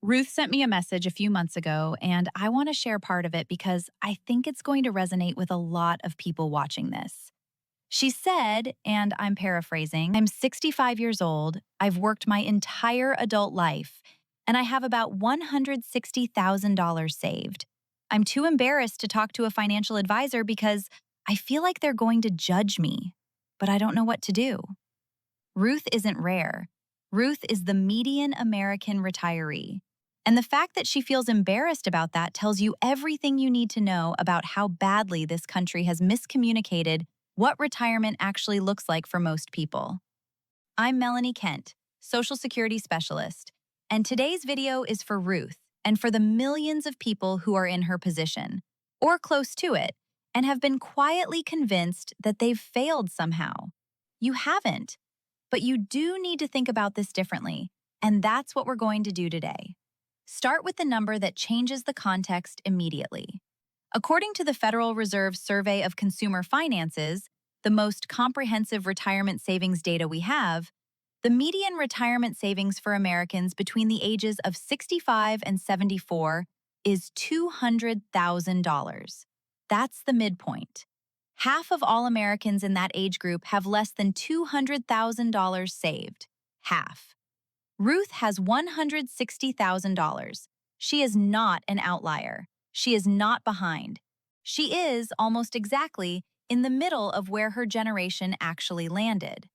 Ruth sent me a message a few months ago, and I want to share part of it because I think it's going to resonate with a lot of people watching this. She said, and I'm paraphrasing, I'm 65 years old, I've worked my entire adult life, and I have about $160,000 saved. I'm too embarrassed to talk to a financial advisor because I feel like they're going to judge me, but I don't know what to do. Ruth isn't rare. Ruth is the median American retiree. And the fact that she feels embarrassed about that tells you everything you need to know about how badly this country has miscommunicated what retirement actually looks like for most people. I'm Melanie Kent, Social Security Specialist, and today's video is for Ruth and for the millions of people who are in her position, or close to it, and have been quietly convinced that they've failed somehow. You haven't. But you do need to think about this differently, and that's what we're going to do today. Start with the number that changes the context immediately. According to the Federal Reserve Survey of Consumer Finances, the most comprehensive retirement savings data we have, the median retirement savings for Americans between the ages of 65 and 74 is $200,000. That's the midpoint. Half of all Americans in that age group have less than $200,000 saved. Half. Ruth has $160,000. She is not an outlier. She is not behind. She is, almost exactly, in the middle of where her generation actually landed.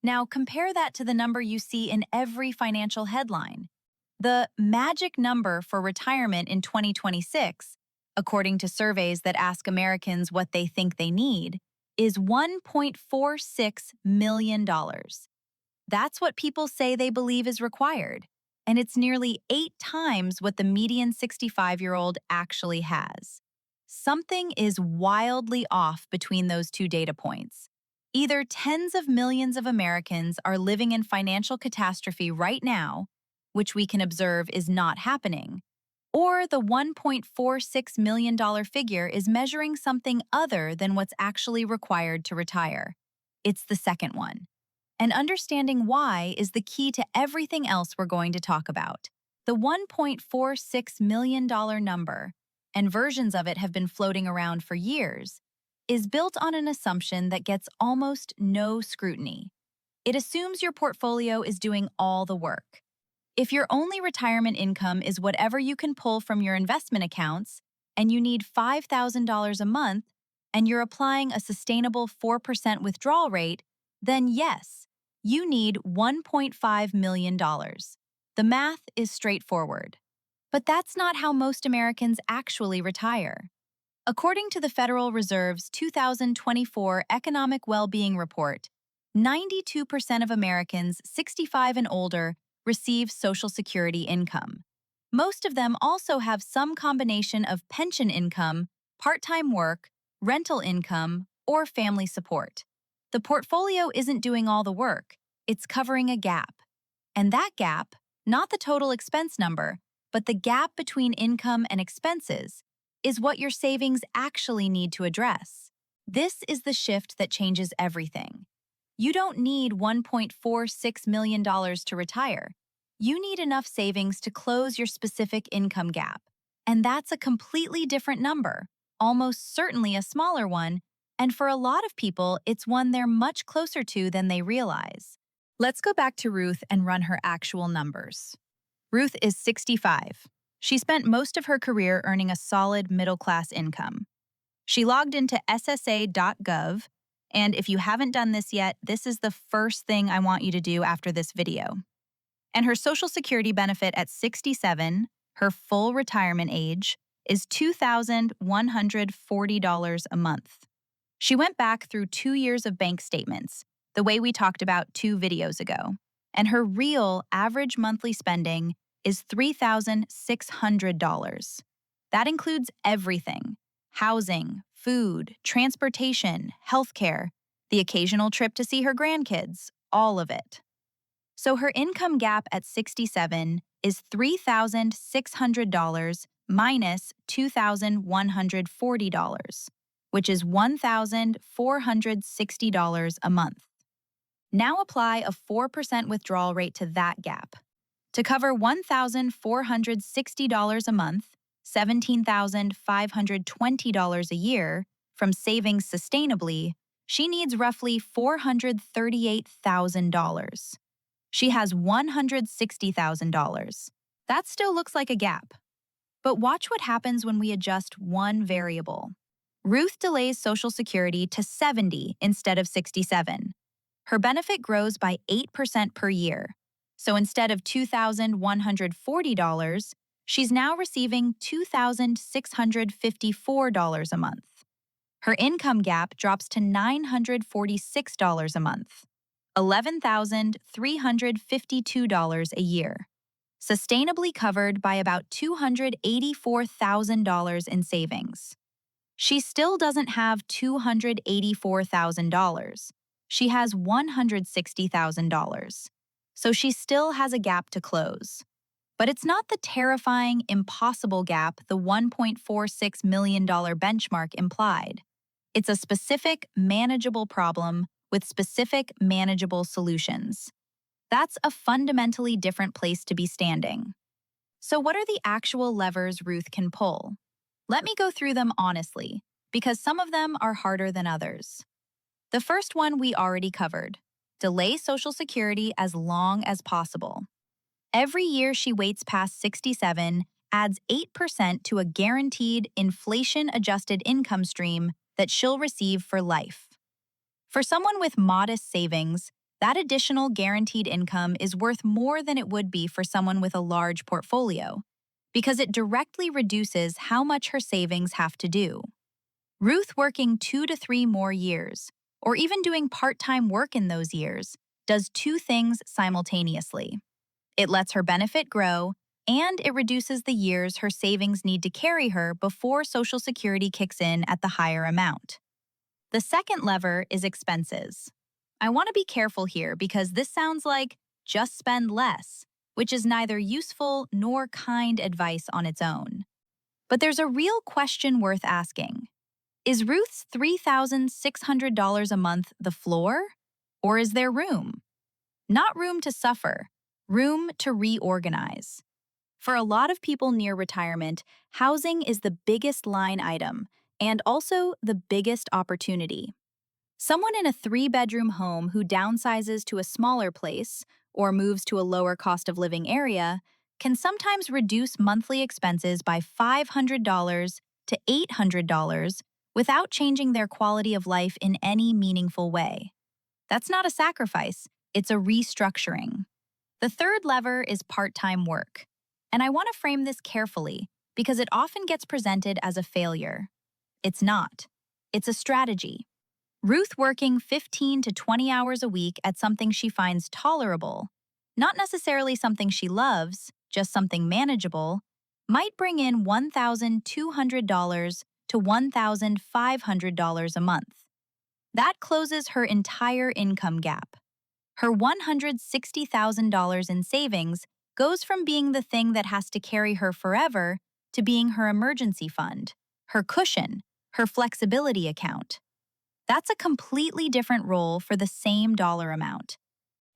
Now, compare that to the number you see in every financial headline. The magic number for retirement in 2026, according to surveys that ask Americans what they think they need, is $1.46 million. That's what people say they believe is required, and it's nearly 8 times what the median 65-year-old actually has. Something is wildly off between those two data points. Either tens of millions of Americans are living in financial catastrophe right now, which we can observe is not happening, or the $1.46 million figure is measuring something other than what's actually required to retire. It's the second one. And understanding why is the key to everything else we're going to talk about. The $1.46 million number, and versions of it have been floating around for years, is built on an assumption that gets almost no scrutiny. It assumes your portfolio is doing all the work. If your only retirement income is whatever you can pull from your investment accounts, and you need $5,000 a month, and you're applying a sustainable 4% withdrawal rate, then yes, you need $1.5 million. The math is straightforward. But that's not how most Americans actually retire. According to the Federal Reserve's 2024 Economic Well-Being Report, 92% of Americans 65 and older receive Social Security income. Most of them also have some combination of pension income, part-time work, rental income, or family support. The portfolio isn't doing all the work, it's covering a gap. And that gap, not the total expense number, but the gap between income and expenses, is what your savings actually need to address. This is the shift that changes everything. You don't need $1.46 million to retire. You need enough savings to close your specific income gap. And that's a completely different number, almost certainly a smaller one, and for a lot of people, it's one they're much closer to than they realize. Let's go back to Ruth and run her actual numbers. Ruth is 65. She spent most of her career earning a solid middle-class income. She logged into ssa.gov, and if you haven't done this yet, this is the first thing I want you to do after this video. And her Social Security benefit at 67, her full retirement age, is $2,140 a month. She went back through 2 years of bank statements, the way we talked about 2 videos ago, and her real average monthly spending is $3,600. That includes everything: housing, food, transportation, healthcare, the occasional trip to see her grandkids, all of it. So her income gap at 67 is $3,600 minus $2,140, which is $1,460 a month. Now apply a 4% withdrawal rate to that gap. To cover $1,460 a month, $17,520 a year, from savings sustainably, she needs roughly $438,000. She has $160,000. That still looks like a gap. But watch what happens when we adjust one variable. Ruth delays Social Security to 70 instead of 67. Her benefit grows by 8% per year. So instead of $2,140, she's now receiving $2,654 a month. Her income gap drops to $946 a month, $11,352 a year, sustainably covered by about $284,000 in savings. She still doesn't have $284,000. She has $160,000. So she still has a gap to close. But it's not the terrifying, impossible gap the $1.46 million benchmark implied. It's a specific, manageable problem with specific, manageable solutions. That's a fundamentally different place to be standing. So what are the actual levers Ruth can pull? Let me go through them honestly, because some of them are harder than others. The first one we already covered: delay Social Security as long as possible. Every year she waits past 67 adds 8% to a guaranteed, inflation-adjusted income stream that she'll receive for life. For someone with modest savings, that additional guaranteed income is worth more than it would be for someone with a large portfolio, because it directly reduces how much her savings have to do. Ruth working 2 to 3 more years, or even doing part-time work in those years, does two things simultaneously. It lets her benefit grow, and it reduces the years her savings need to carry her before Social Security kicks in at the higher amount. The second lever is expenses. I want to be careful here because this sounds like just spend less, which is neither useful nor kind advice on its own. But there's a real question worth asking. Is Ruth's $3,600 a month the floor? Or is there room? Not room to suffer, room to reorganize. For a lot of people near retirement, housing is the biggest line item and also the biggest opportunity. Someone in a 3-bedroom home who downsizes to a smaller place or moves to a lower cost of living area can sometimes reduce monthly expenses by $500 to $800 without changing their quality of life in any meaningful way. That's not a sacrifice, it's a restructuring. The third lever is part-time work. And I want to frame this carefully because it often gets presented as a failure. It's not. It's a strategy. Ruth working 15 to 20 hours a week at something she finds tolerable, not necessarily something she loves, just something manageable, might bring in $1,200 to $1,500 a month. That closes her entire income gap. Her $160,000 in savings goes from being the thing that has to carry her forever to being her emergency fund, her cushion, her flexibility account. That's a completely different role for the same dollar amount.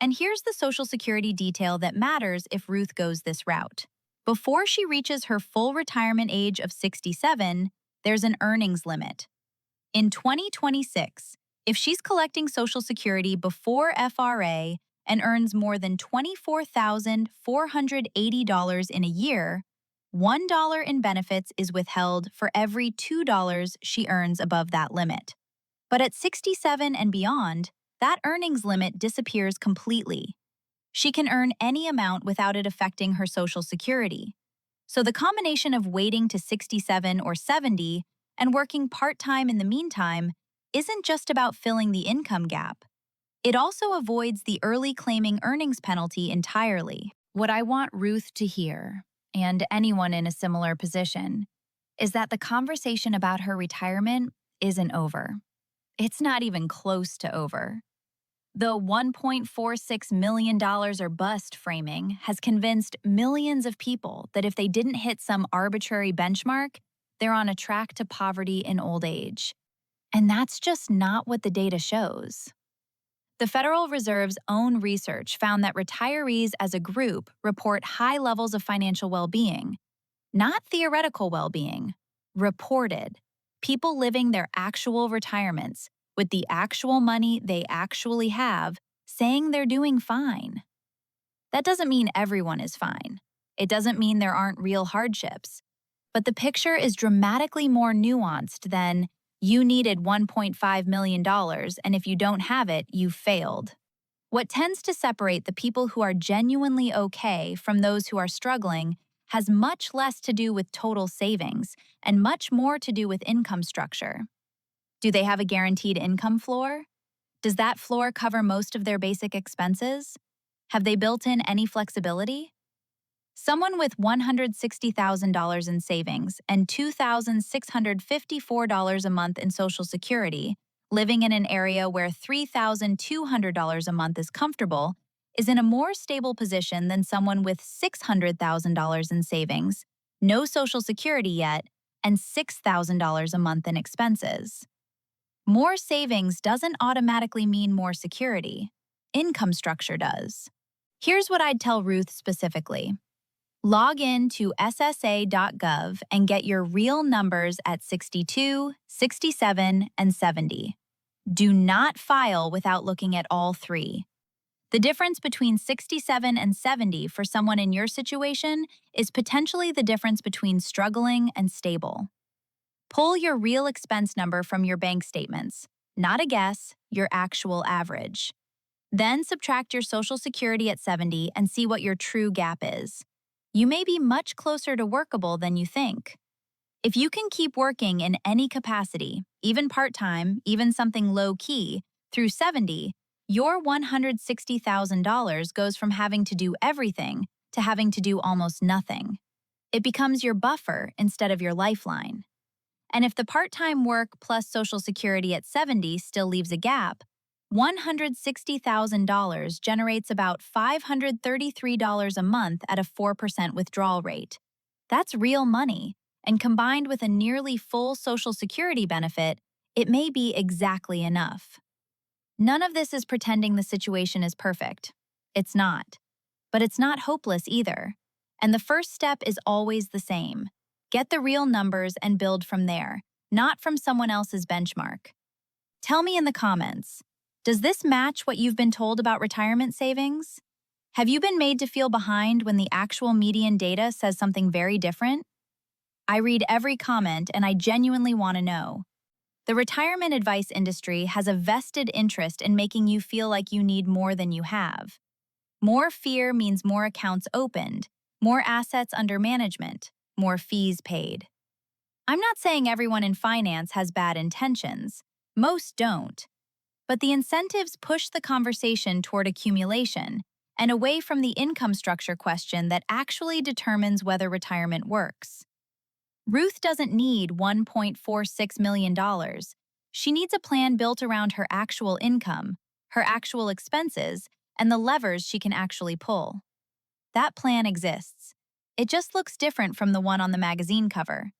And here's the Social Security detail that matters if Ruth goes this route. Before she reaches her full retirement age of 67, there's an earnings limit. In 2026, if she's collecting Social Security before FRA and earns more than $24,480 in a year, $1 in benefits is withheld for every $2 she earns above that limit. But at 67 and beyond, that earnings limit disappears completely. She can earn any amount without it affecting her Social Security. So the combination of waiting to 67 or 70 and working part-time in the meantime isn't just about filling the income gap. It also avoids the early claiming earnings penalty entirely. What I want Ruth to hear, and anyone in a similar position, is that the conversation about her retirement isn't over. It's not even close to over. The $1.46 million or bust framing has convinced millions of people that if they didn't hit some arbitrary benchmark, they're on a track to poverty in old age. And that's just not what the data shows. The Federal Reserve's own research found that retirees as a group report high levels of financial well-being, not theoretical well-being, reported. People living their actual retirements with the actual money they actually have, saying they're doing fine. That doesn't mean everyone is fine. It doesn't mean there aren't real hardships. But the picture is dramatically more nuanced than you needed $1.5 million, and if you don't have it, you failed. What tends to separate the people who are genuinely okay from those who are struggling has much less to do with total savings and much more to do with income structure. Do they have a guaranteed income floor? Does that floor cover most of their basic expenses? Have they built in any flexibility? Someone with $160,000 in savings and $2,654 a month in Social Security, living in an area where $3,200 a month is comfortable, is in a more stable position than someone with $600,000 in savings, no Social Security yet, and $6,000 a month in expenses. More savings doesn't automatically mean more security. Income structure does. Here's what I'd tell Ruth specifically. Log in to ssa.gov and get your real numbers at 62, 67, and 70. Do not file without looking at all three. The difference between 67 and 70 for someone in your situation is potentially the difference between struggling and stable. Pull your real expense number from your bank statements, not a guess, your actual average. Then subtract your Social Security at 70 and see what your true gap is. You may be much closer to workable than you think. If you can keep working in any capacity, even part-time, even something low-key, through 70, your $160,000 goes from having to do everything to having to do almost nothing. It becomes your buffer instead of your lifeline. And if the part-time work plus Social Security at 70 still leaves a gap, $160,000 generates about $533 a month at a 4% withdrawal rate. That's real money, and combined with a nearly full Social Security benefit, it may be exactly enough. None of this is pretending the situation is perfect. It's not. But it's not hopeless either. And the first step is always the same. Get the real numbers and build from there, not from someone else's benchmark. Tell me in the comments, does this match what you've been told about retirement savings? Have you been made to feel behind when the actual median data says something very different? I read every comment and I genuinely want to know. The retirement advice industry has a vested interest in making you feel like you need more than you have. More fear means more accounts opened, more assets under management, more fees paid. I'm not saying everyone in finance has bad intentions. Most don't. But the incentives push the conversation toward accumulation and away from the income structure question that actually determines whether retirement works. Ruth doesn't need $1.46 million. She needs a plan built around her actual income, her actual expenses, and the levers she can actually pull. That plan exists. It just looks different from the one on the magazine cover.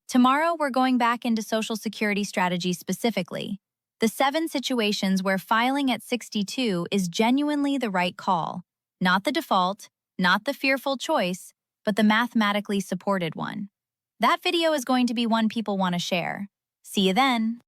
Tomorrow, we're going back into Social Security strategy specifically. The 7 situations where filing at 62 is genuinely the right call. Not the default, not the fearful choice, but the mathematically supported one. That video is going to be one people want to share. See you then.